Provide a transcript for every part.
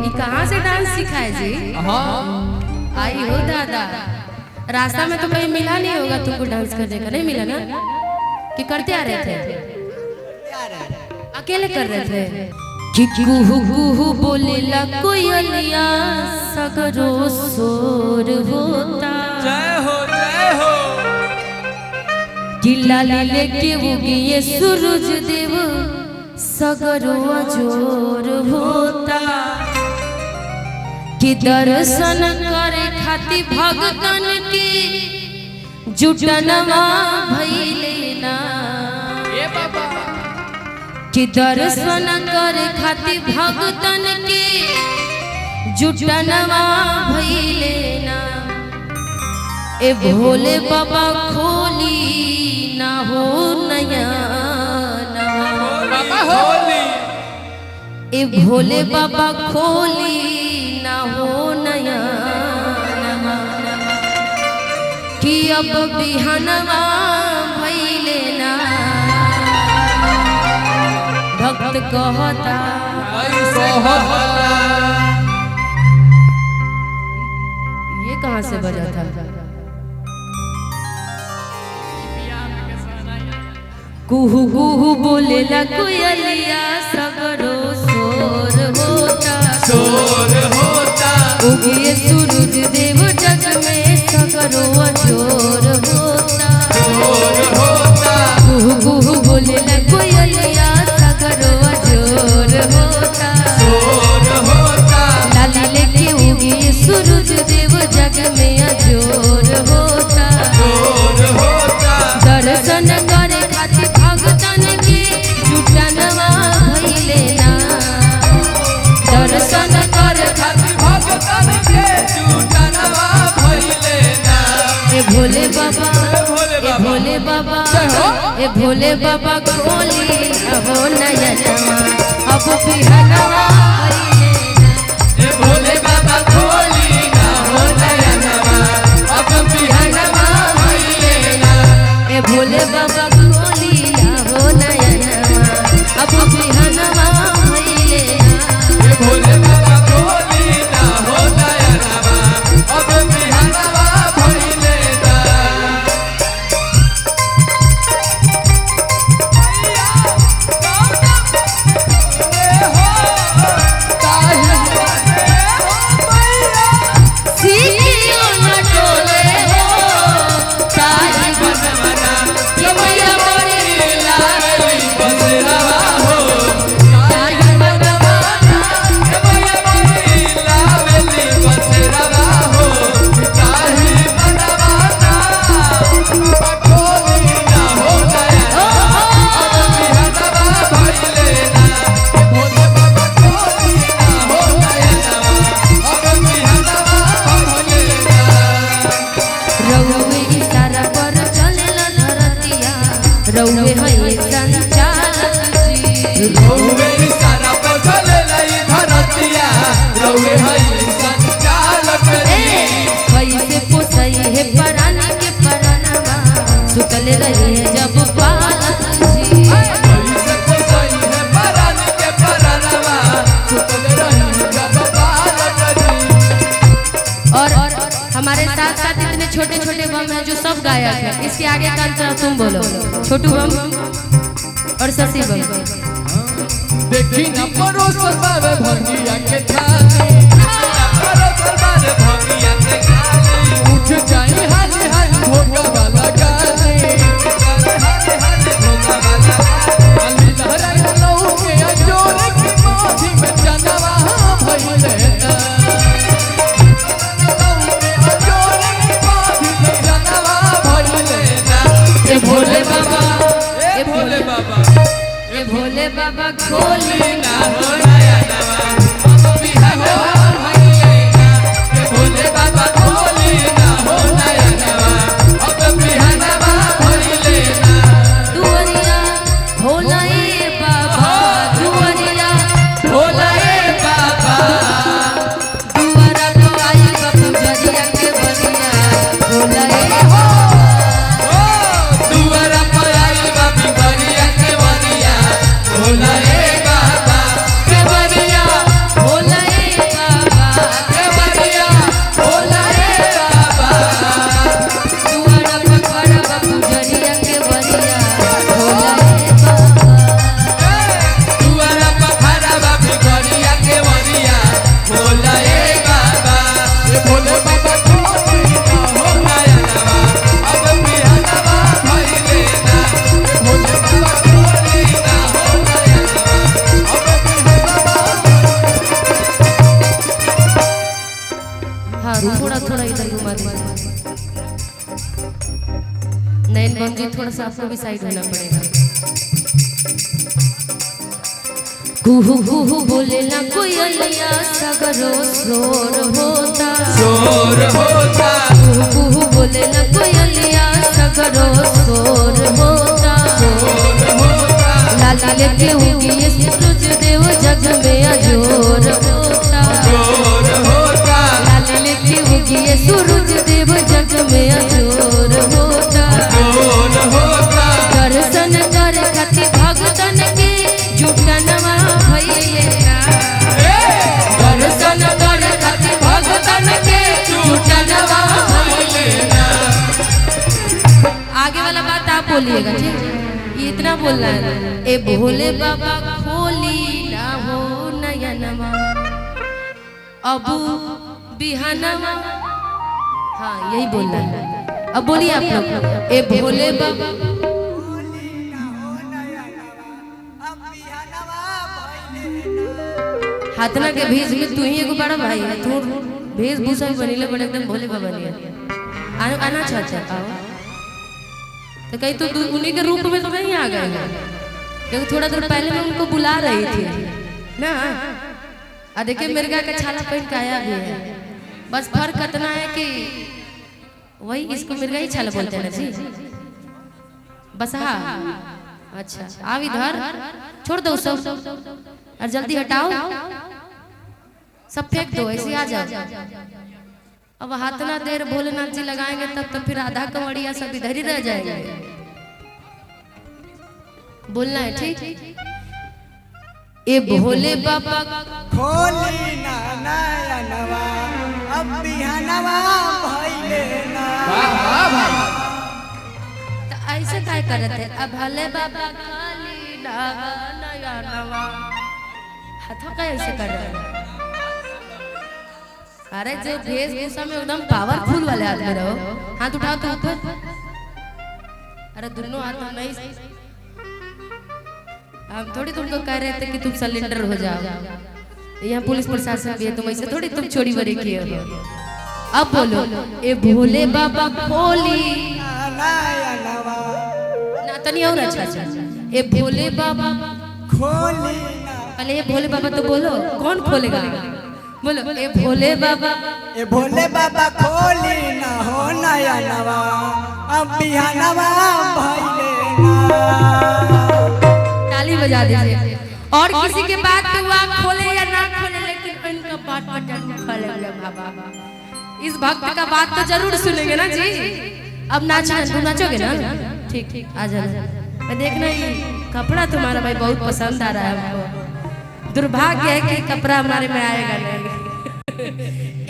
ये कहाँ से डांस सीखा है जी? आई हो दादा, रास्ता में तो कहीं मिला नहीं होगा तुमको डांस करने का? नहीं मिला ना? कि करते आ रहे थे? अकेले कर रहे थे? कि कुहू कुहू बोलेला कोयलिया सगरो शोर होता। जय हो जय हो। कि लाली लेके उगिए सूरज देव सगरो अजोर होता। कि दर्शन करे खातिर भगतन की जुटनवा भइले ना। कि दर्शन करे खातिर भगतन की जुटनवा भइले ना। ए भोले बाबा खोली ना हो नया बाबा होली। ए भोले बाबा खोली ना हो नया कि अब बिहनवा भइले ना। भक्त कहता ये कहाँ से बजा था? कुहू कुहू बोलेला कोयलिया सगरो शोर होता। शोर होता। उगिए सूरज देव जग में सगरो अजोर होता। शोर होता। कुहू कुहू बोलेला कोयलिया सगरो अजोर होता। शोर होता। लाली लेके उगिए सूरज देव जग में अजोर होता। शोर होता। दर्शन करे खातिर भगतन की जुटनवा भइले ना। दर्शन करे खातिर भगतन के जुटनवा भइले ना। ए भोले बाबा, ए भोले बाबा, ए भोले बाबा खोली हो नयनवा अब बिहनवा भइले ना। ए भोले बाबा खोली ना हो नयनवा अब बिहनवा भइले ना। ए भोले बाबा खोली हो नयनवा अब बिहनवा भइले ना। ए भोले बाबा खोली ना हो नयनवा अब बिहनवा भइले ना। सीखियो न डोले हो ताही बनवना कि मैया मोरी लाली बसरवा हो ताही बनवना। ए मैया मोरी लावेली बसरवा हो ताही बनवाना। खोली ना हो नयनवा अब बिहनवा भइले ना। ए भोले बाबा खोली ना हो नयनवा अब बिहनवा भइले ना। रउवे इशारा पर चलेला धरतिया रउवे है संचालक जी। रउवे इशारा पर चलेला धरतिया रउवे है संचालक जी। कैसे पोसई है परानी के परानवा सुतले रहे जब पालक जी। कैसे पोसई है परान के परानवा सुतल रही जब बालक जी। और हमारे साथ साथ इतने छोटे छोटे बम हैं जो सब गायक हैं। इसके आगे का अंतर तुम बोलो। छोटू बम और शशि बम। देखी न परोसल बाबे भंगिया के थाली। परोसल बाबे भंगिया के थाली। उठ जाई हाली हाली भोगा वाला गाली। हाली हाली भोगा वाला गाली। अली लहराई लहू के अजोर की माथी में चनवा भइले ना। अजोर की माथी में चनवा भइले ना। ए भोले बाबा, ए भोले बाबा ए भोले बाबा खोली ना हो नयनवा थोड़ा थोड़ा इधर घुमा दीजिए। नयन बम जी थोड़ा सा आपको भी साइड होना पड़ेगा। कुहू कुहू बोले ना कोयलिया सगरो शोर होता, शोर होता। कुहू कुहू बोले ना कोयलिया सगरो शोर होता, शोर होता। लाला लेके उगी ये सूरज देव जग में अजोर होता, शोर होता। लाला लेके उगी ये सूरज देव जग में अजोर होता, शोर होता। दर्शन कर खातिर भगतन के जुटनवा भइले ना, दर्शन कर खातिर भगतन के जुटनवा भइले ना। आगे वाला बात आप बोलिएगा, ठीक? ये इतना बोलना है। ए भोले बाबा खोली ना हो नयनवा अब बिहनवा। हाँ यही बोलना है। अब बोलिए आप लोग, ए भोले बाबा हाथना के भेष में तू ही एगो बड़ा भाई है, तू वेशभूषा भी बनीले बड़े एकदम भोले बाबा नहीं आना चाहता आओ तो कहीं तो उन्हीं के रूप में तो नहीं आ गए, क्योंकि थोड़ा देर पहले मैं उनको बुला रही थी ना। आ देखिए मिर्गा का छाला पहन के आया भी है, बस फर्क इतना है कि वही इसको मिर्गा ही छाला बोलते हैं ना जी, बस। हाँ अच्छा आओ इधर, छोड़ दो सब और जल्दी हटाओ, सब फेंक दो, ऐसे आ जाओ। अब हाथ ना देर भोलेनाथ जी लगाएंगे तब तो फिर आधा कमड़िया सब इधर ही रह जाएंगे। बोलना है ठीक? ए भोले बाबा खोली ना नयनवा अब बिहनवा भइले ना। तो ऐसे काय करते हैं? अब भोले बाबा खोली ना नयनवा, हाथों का ऐसे कर रहे हैं। अरे जो वेशभूषा में एकदम पावरफुल वाले आदमी रहो, हाथ उठाओ तो ऊपर। अरे दोनों हाथ में नहीं, हम थोड़ी तुमको कह रहे थे कि तुम सिलेंडर हो जाओ। यहाँ पुलिस प्रशासन भी है, तुम ऐसे थोड़ी तुम चोरी वरी किए हो। अब बोलो, ए भोले बाबा खोली नयनवा ना, तनी और अच्छा अच्छा। ए भोले बाबा खोली ना। पहले ये भोले बाबा तो बोलो, कौन खोलेगा? बोलो, ए भोले बाबा, ए भोले बाबा खोली ना हो नयनवा अब बिहनवा भइले ना। ताली बजा दीजिए। और किसी के बात पे वो आँख खोले या ना खोले, लेकिन इनका बात पर जरूर खोलेंगे बाबा। इस भक्त का बात तो जरूर सुनेंगे ना जी। अब नाचना, तुम नाचोगे ना? ठीक ठीक आ जाना। मैं देखना ही कपड़ा तुम्हारा भाई बहुत पसंद आ रहा है हमको। दुर्भाग्य है कि कपड़ा हमारे में आएगा नहीं।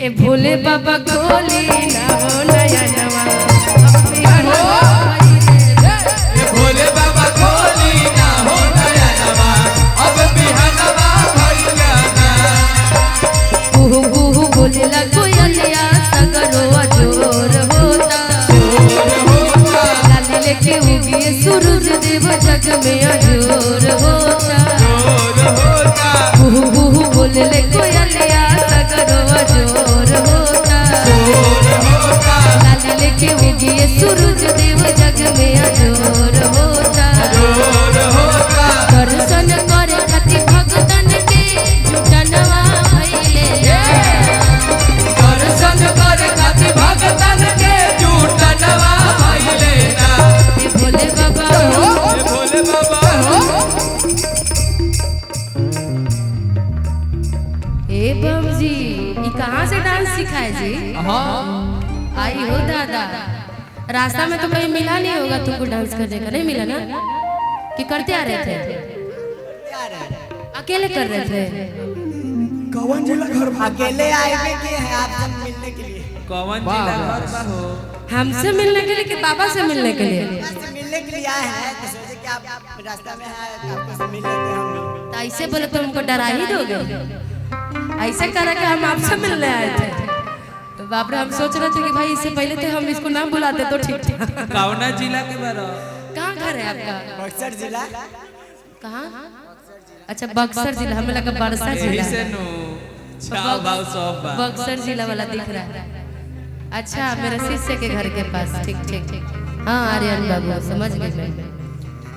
ए भोले बाबा खोली ना हो नयनवा अब बिहनवा भइले। ए भोले बाबा खोली ना हो नयनवा अब बिहनवा भइले ना। कुहू कुहू बोले ला कोयलिया सगरो अजोर होता, शोर होता। लाली लेके उगी ये सूरज देव जग में अजोर होता, शोर होता। कुहू कुहू बोले ले कोयलिया सगरो अजोर होता, शोर होता। लाली लेके उगी ये सूरज देव जग में अजोर होता, शोर होता। दर्शन करे खातिर भगतन के जुटनवा भइले ना। दर्शन करे खातिर भगतन के जुटनवा भइले ना। ए भोले बाबा ए भोले बाबा ए बम जी, ये कहाँ से डांस सीखा है जी? हाँ आई हो दादा, रास्ता में तो कहीं मिला नहीं होगा तुमको डांस करने का? नहीं मिला ना? कि करते आ रहे थे? अकेले कर रहे थे? कौन जिला घर अकेले आए हुए के हैं आपसे मिलने के लिए? कौन जिला घर बा हो? हमसे मिलने के लिए कि बाबा से मिलने के लिए? आपसे मिलने के लिए आए हैं तो सोचे कि आप रास्ता में हैं तो आपको मिल लेते हैं हम लोग। तो ऐसे बोले तो हमको डरा ही दोगे? ऐसे करा कि हम आपसे मिलने आए थे तो बाप रे, हम सोच रहे थे कि भाई इससे पहले तो हम इसको नाम बुलाते तो ठीक था। कौना जिला के बारो? कहाँ घर है आपका? बक्सर जिला। कहाँ? अच्छा बक्सर जिला, हमें लगा बरसा यही जिला। से नु छाव भाव सब बा। बक्सर जिला वाला दिख रहा है। अच्छा मेरे शिष्य के घर के पास, ठीक ठीक ठीक। हाँ आर्यन बाबू समझ गए मैं।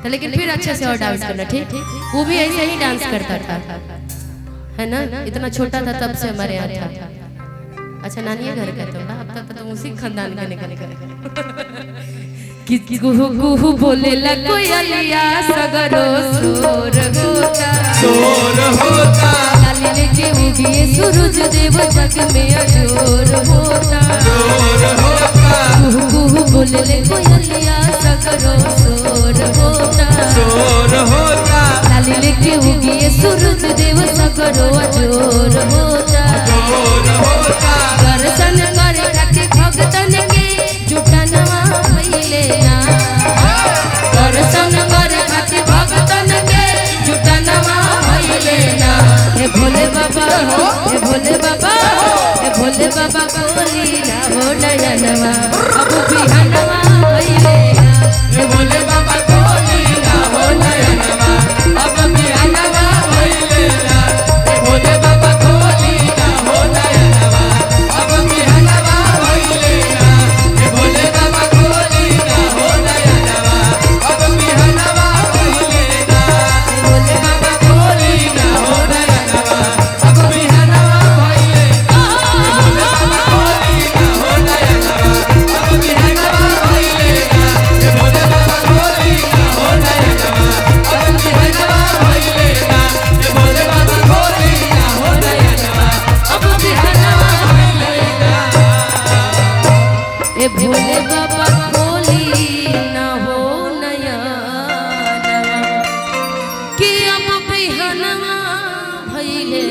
तो लेकिन फिर अच्छे से और डांस करना, ठीक। वो भी ऐसे ही डांस करता था, है ना? इतना छोटा था तब से हमारे यहाँ था। अच्छा नानी घर का तो अब तक तो उसी खानदान का निकल कि कुहू कुहू बोलेला कोयलिया सगरो शोर होता लाली लेके उगिए सूरज देव जग में अजोर होता कुहू कुहू बोलेले कोयलिया सगरो शोर होता लाली लेके उगिए सूरज देव सगरो अजोर होता दर्शन करे रखे भगतन के जुटनवा भइले ना दर्शन करे रखे भगतन के जुटनवा भइले ना हे भोले बाबा हे भोले बाबा हे भोले बाबा कोली ना हो नयनवा अब बिहनवा भइले ना हे भोले बाबा कोली ना हो नयनवा अब बिहनवा भइले ना हे भोले बाबा कोली ना हो नयनवा अब बिहनवा भइले ना हे भोले बाबा कोली ना हो नयनवा अब बिहनवा भइले ना हे भोले बाबा कोली ना हो नयनवा अब बिहनवा भइले ना हे भोले बाबा कोली ना हो नयनवा अब बिहनवा भइले ना हे भोले बाबा कोली ना हो नयनवा अब बिहनवा भइले ना हे भोले बाबा कोली ना हो नयनवा कि अब बिहनवा भइले